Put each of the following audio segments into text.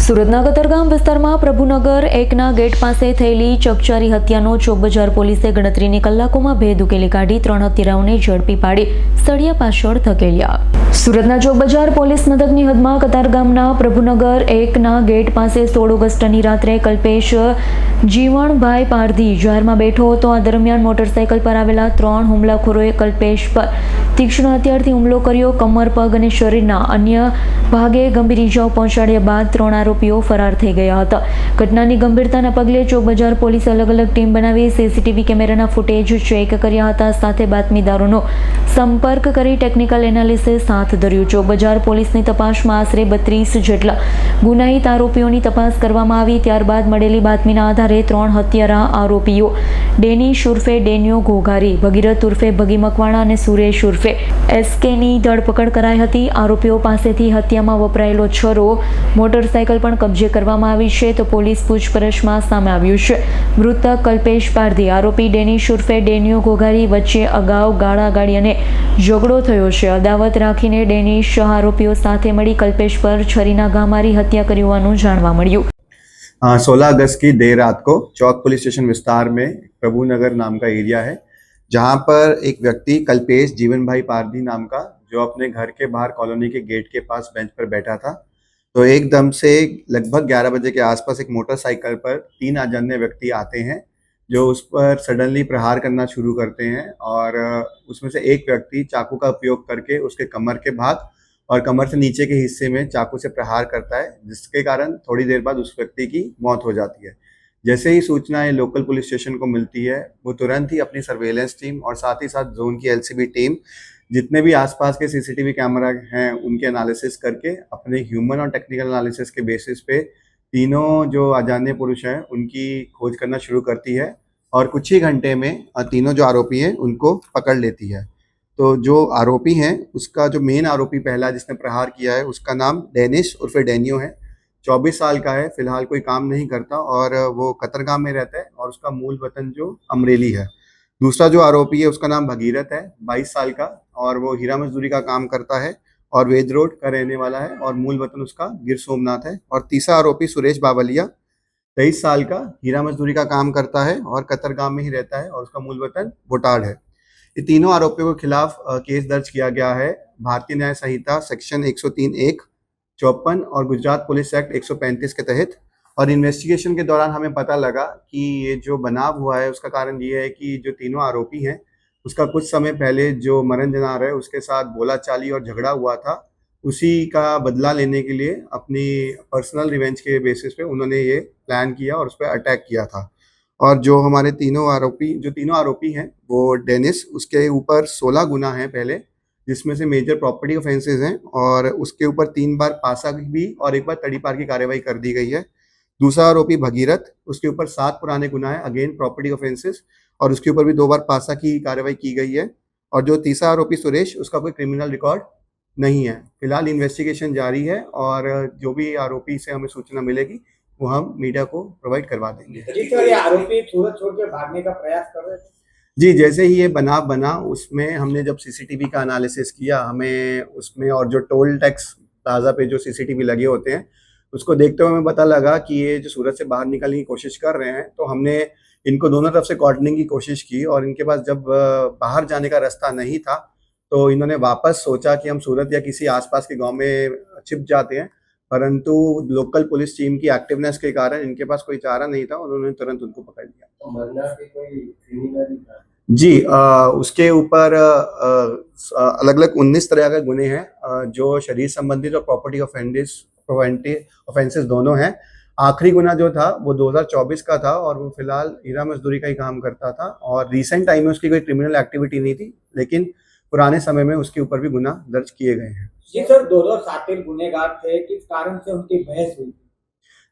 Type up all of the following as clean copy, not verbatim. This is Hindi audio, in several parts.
સુરતના કતરગામ વિસ્તારમાં પ્રભુનગર 1ના ગેટ પાસે થયેલી ચકચારી હત્યાનો ચોકબજાર પોલીસે ગણતરીની કલાકોમાં ભેદ ઉકેલી કાઢી 3 હત્યારાઓને ઝડપી પાડી સળિયા પાછળ ધકેલ્યા। સુરતના ચોકબજાર પોલીસ મથકની હદમાં કતારગામના પ્રભુનગર 1ના ગેટ પાસે 16 ઓગસ્ટની રાત્રે કલ્પેશ જીવણભાઈ પારધી જાહેરમાં બેઠો હતો। આ દરમિયાન મોટરસાઇકલ પર આવેલા 3 હુમલાખોરોએ કલ્પેશ પર તીક્ષ્ણ હથિયારથી હુમલો કર્યો। કમર, પગ અને શરીરના અન્ય ભાગે ગંભીર ઇજાઓ પહોંચાડ્યા બાદ 3 આરોપીઓ ફરાર થઈ ગયા હતા। ઘટનાની ગંભીરતાના પગલે ચોકબજાર પોલીસે અલગ અલગ ટીમ બનાવી સીસીટીવી કેમેરાના ફૂટેજ ચેક કર્યા હતા, સાથે બાતમીદારોનો સંપર્ક કરી ટેકનિકલ એનાલિસિસ હાથ ધર્યું। ચોકબજાર પોલીસની તપાસમાં આશરે 32 જેટલા ગુનાહિત આરોપીઓની તપાસ કરવામાં આવી। ત્યારબાદ મળેલી બાતમીના આધારે 3 હત્યારા આરોપીઓ ડેનિશ ઉર્ફે ડેનિયો ઘોઘારી, ભગીરથ ઉર્ફે ભગી મકવાણા અને સુરેશ ઉર્ફે એસકેની ધરપકડ કરાઈ હતી। આરોપીઓ પાસેથી હત્યામાં વપરાયેલો છરો, મોટરસાઇકલ પણ કબજે કરવામાં આવી છે। તો પોલીસ પૂછપરછમાં સામે આવ્યું છે મૃતક કલ્પેશ પારધી આરોપી ડેનિશ ઉર્ફે ડેનિયો ઘોઘારી વચ્ચે અગાઉ ગાળાગાળી અને ઝઘડો થયો છે। અદાવત રાખીને ડેનિશ આરોપીઓ સાથે મળી कल्पेश पर छरीना घा मारी हत्या करी होવાનું જાણવા મળ્યું। 16 अगस्त की देर रात को चौक पुलिस स्टेशन विस्तार में प्रभुनगर नाम का एरिया है, जहां पर एक व्यक्ति कल्पेश जीवन भाई पारधी नाम का, जो अपने घर के बाहर कॉलोनी के गेट के पास बेंच पर बैठा था, तो एकदम से लगभग 11 बजे के आसपास एक मोटरसाइकिल पर 3 अजान्य व्यक्ति आते हैं, जो उस पर सडनली प्रहार करना शुरू करते हैं। और उसमें से एक व्यक्ति चाकू का उपयोग करके उसके कमर के भाग और कमर से नीचे के हिस्से में चाकू से प्रहार करता है, जिसके कारण थोड़ी देर बाद उस व्यक्ति की मौत हो जाती है। जैसे ही सूचनाएं लोकल पुलिस स्टेशन को मिलती है, वो तुरंत ही अपनी सर्वेलेंस टीम और साथ ही साथ जोन की एलसीबी टीम, जितने भी आसपास के सीसीटीवी कैमरा हैं, उनके एनालिसिस करके अपने ह्यूमन और टेक्निकल एनालिसिस के बेसिस पे तीनों जो अजान्य पुरुष हैं उनकी खोज करना शुरू करती है और कुछ ही घंटे में तीनों जो आरोपी हैं उनको पकड़ लेती है। तो जो आरोपी हैं, उसका जो मेन आरोपी पहला जिसने प्रहार किया है, उसका नाम डेनिश उर्फे डेनियो है। 24 साल का है, फिलहाल कोई काम नहीं करता और वो कतरगाम में रहता है और उसका मूल वतन जो अमरेली है। दूसरा जो आरोपी है उसका नाम भगीरथ है, 22 साल का, और वो हीरा मजदूरी का काम करता है और वेद रोड का रहने वाला है और मूल वतन उसका गिर सोमनाथ है। और तीसरा आरोपी सुरेश बावलिया, 23 साल का, हीरा मजदूरी का काम करता है और कतरगाम में ही रहता है और उसका मूल वतन बोटाड है। ये तीनों आरोपियों के खिलाफ केस दर्ज किया गया है भारतीय न्याय संहिता सेक्शन 103(1), 54 और गुजरात पुलिस एक्ट 135 के तहत। और इन्वेस्टिगेशन के दौरान हमें पता लगा कि ये जो बनाव हुआ है उसका कारण ये है कि जो तीनों आरोपी हैं, उसका कुछ समय पहले जो मरण जनार है उसके साथ बोलाचाली और झगड़ा हुआ था, उसी का बदला लेने के लिए अपनी पर्सनल रिवेंज के बेसिस पे उन्होंने ये प्लान किया और उस पर अटैक किया था। और जो हमारे तीनों आरोपी हैं, वो डेनिस, उसके ऊपर 16 गुना हैं पहले, जिसमें से मेजर प्रॉपर्टी ऑफेंसेस हैं और उसके ऊपर 3 बार पासा भी और 1 बार तड़ीपार की कार्रवाई कर दी गई है। दूसरा आरोपी भगीरथ, उसके ऊपर 7 पुराने गुना है, अगेन प्रॉपर्टी ऑफेंसेस, और उसके ऊपर भी 2 बार पासा की कार्रवाई की गई है। और जो तीसरा आरोपी सुरेश, उसका कोई क्रिमिनल रिकॉर्ड नहीं है। फिलहाल इन्वेस्टिगेशन जारी है और जो भी आरोपी से हमें सूचना मिलेगी वो हम मीडिया को प्रोवाइड करवा देंगे। जी सर, ये आरोपी सूरत छोड़ के भागने का प्रयास कर रहे थे? जी, जैसे ही ये बनाव बना, उसमें हमने जब सीसीटीवी का एनालिसिस किया, हमें उसमें और जो टोल टैक्स प्लाजा पे जो सीसीटीवी लगे होते हैं, उसको देखते हुए हमें पता लगा कि ये जो सूरत से बाहर निकलने की कोशिश कर रहे हैं। तो हमने इनको दोनों तरफ से कॉर्डनिंग की कोशिश की और इनके पास जब बाहर जाने का रास्ता नहीं था, तो इन्होंने वापस सोचा कि हम सूरत या किसी आसपास के गांव में छिप जाते हैं, परंतु लोकल पुलिस टीम की एक्टिवनेस के कारण इनके पास कोई चारा नहीं था, उन्होंने तुरंत उनको पकड़ लिया। तो मरना के कोई क्रिमिनल था? जी, उसके ऊपर अलग अलग 19 तरह के गुने हैं, जो शरीर संबंधित और प्रॉपर्टी ऑफेंसेस दोनों हैं। आखिरी गुना जो था वो 2024 का था और वो फिलहाल हीरा मजदूरी का ही काम करता था और रिसेंट टाइम में उसकी कोई क्रिमिनल एक्टिविटी नहीं थी, लेकिन पुराने समय में उसके ऊपर भी गुना दर्ज किए गए हैं। जी सर, 2 शातिर गुनेगार थे, किस कारण से उनकी बहस हुई?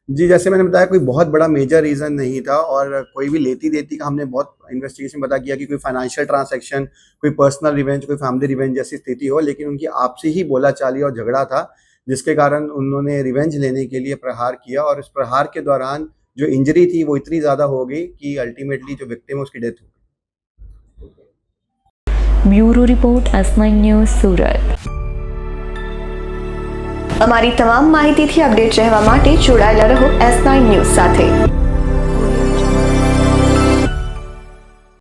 जी, जैसे मैंने बताया, कोई बहुत बड़ा मेजर रीज़न नहीं था और कोई भी लेती देती का हमने बहुत इन्वेस्टिगेशन पता किया कि कोई फाइनेंशियल ट्रांजैक्शन, कोई पर्सनल रिवेंज, कोई फैमिली रिवेंज जैसी स्थिति हो, लेकिन उनकी आपसी ही बोलाचाली और झगड़ा था, जिसके कारण उन्होंने रिवेंज लेने के लिए प्रहार किया। और इस प्रहार के दौरान जो इंजरी थी वो इतनी ज़्यादा हो गई कि अल्टीमेटली जो विक्टिम है उसकी डेथ हो गई। ब्यूरो रिपोर्ट S9 न्यूज़ सूरत। અમારી તમામ માહિતીથી અપડેટ રહેવા માટે જોડાયેલા રહો S9 ન્યૂઝ સાથે।